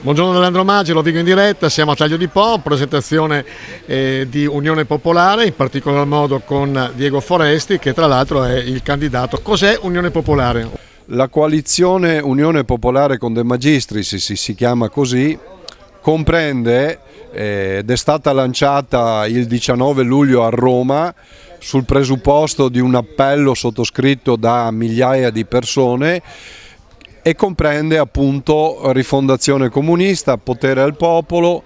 Buongiorno Leandro Maggi, lo dico in diretta, siamo a Taglio di Po, presentazione di Unione Popolare, in particolar modo con Diego Foresti, che tra l'altro è il candidato. Cos'è Unione Popolare? La coalizione Unione Popolare con De Magistris, si chiama così, comprende ed è stata lanciata il 19 luglio a Roma sul presupposto di un appello sottoscritto da migliaia di persone e comprende appunto Rifondazione Comunista, Potere al Popolo,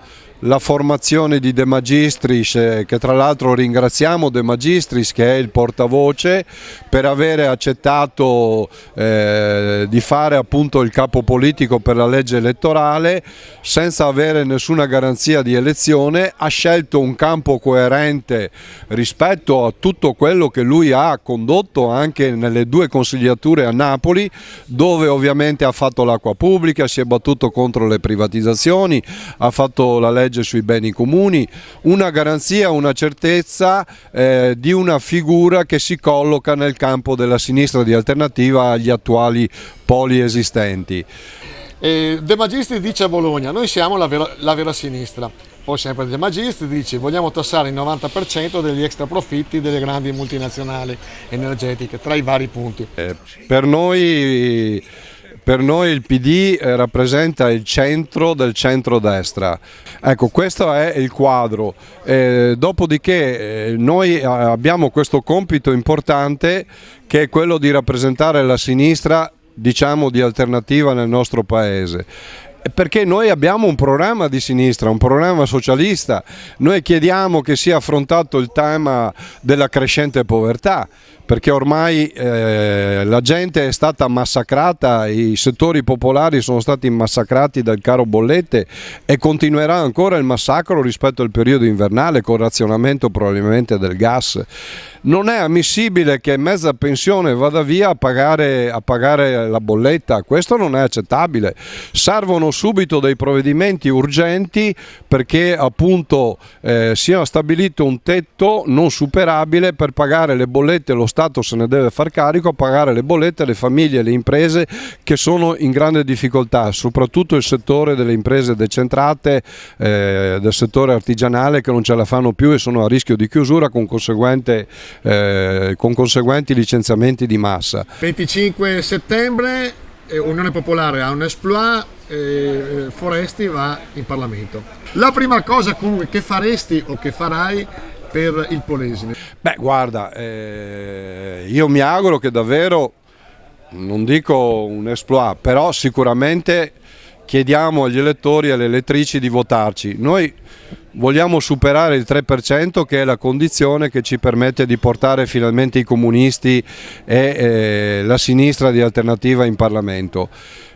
la formazione di De Magistris, che tra l'altro ringraziamo De Magistris che è il portavoce per avere accettato di fare appunto il capo politico per la legge elettorale senza avere nessuna garanzia di elezione. Ha scelto un campo coerente rispetto a tutto quello che lui ha condotto anche nelle 2 consigliature a Napoli, dove ovviamente ha fatto l'acqua pubblica, si è battuto contro le privatizzazioni, ha fatto la legge sui beni comuni, una garanzia, una certezza di una figura che si colloca nel campo della sinistra di alternativa agli attuali poli esistenti. De Magistris dice a Bologna: noi siamo la vera sinistra. Poi sempre De Magistris dice: vogliamo tassare il 90% degli extra profitti delle grandi multinazionali energetiche, tra i vari punti. Per noi il PD rappresenta il centro del centrodestra. Ecco, questo è il quadro. Dopodiché noi abbiamo questo compito importante che è quello di rappresentare la sinistra, diciamo, di alternativa nel nostro paese. Perché noi abbiamo un programma di sinistra, un programma socialista. Noi chiediamo che sia affrontato il tema della crescente povertà, perché ormai la gente è stata massacrata, i settori popolari sono stati massacrati dal caro bollette e continuerà ancora il massacro rispetto al periodo invernale con razionamento probabilmente del gas. Non è ammissibile che mezza pensione vada via a pagare la bolletta, questo non è accettabile. Servono subito dei provvedimenti urgenti perché appunto sia stabilito un tetto non superabile per pagare le bollette. Lo Stato se ne deve far carico a pagare le bollette alle famiglie e alle imprese che sono in grande difficoltà, soprattutto il settore delle imprese decentrate, del settore artigianale, che non ce la fanno più e sono a rischio di chiusura con conseguenti licenziamenti di massa. 25 settembre Unione Popolare ha un exploit, Foresti va in Parlamento. La prima cosa comunque che faresti o che farai per il Polesine? Beh, guarda, io mi auguro che davvero, non dico un exploit, però sicuramente chiediamo agli elettori e alle elettrici di votarci. Noi vogliamo superare il 3%, che è la condizione che ci permette di portare finalmente i comunisti e la sinistra di alternativa in Parlamento,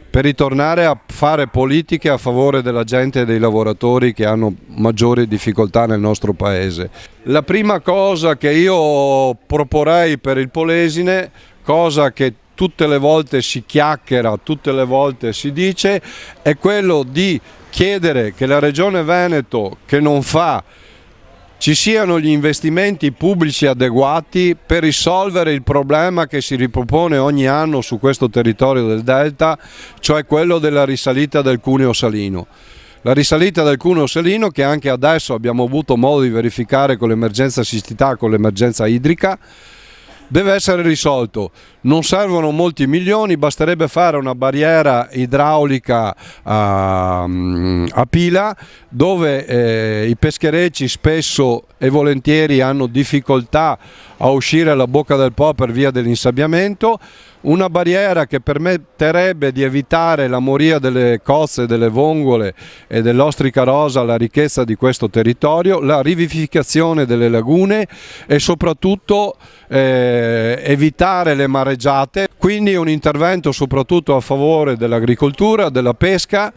per ritornare a fare politiche a favore della gente e dei lavoratori che hanno maggiori difficoltà nel nostro paese. La prima cosa che io proporrei per il Polesine, cosa che tutte le volte si chiacchiera, tutte le volte si dice, è quello di chiedere che la Regione Veneto, che non fa, ci siano gli investimenti pubblici adeguati per risolvere il problema che si ripropone ogni anno su questo territorio del Delta, cioè quello della risalita del cuneo salino. La risalita del cuneo salino, che anche adesso abbiamo avuto modo di verificare con l'emergenza siccità, con l'emergenza idrica, deve essere risolto. Non servono molti milioni, basterebbe fare una barriera idraulica a pila, dove i pescherecci spesso e volentieri hanno difficoltà a uscire alla bocca del Po per via dell'insabbiamento. Una barriera che permetterebbe di evitare la moria delle cozze, delle vongole e dell'ostrica rosa, la ricchezza di questo territorio, la rivivificazione delle lagune e soprattutto evitare le mareggiate. Quindi un intervento soprattutto a favore dell'agricoltura, della pesca,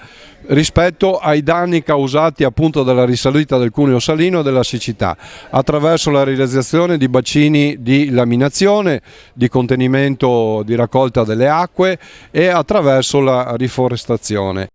rispetto ai danni causati appunto dalla risalita del cuneo salino e della siccità, attraverso la realizzazione di bacini di laminazione, di contenimento, di raccolta delle acque e attraverso la riforestazione.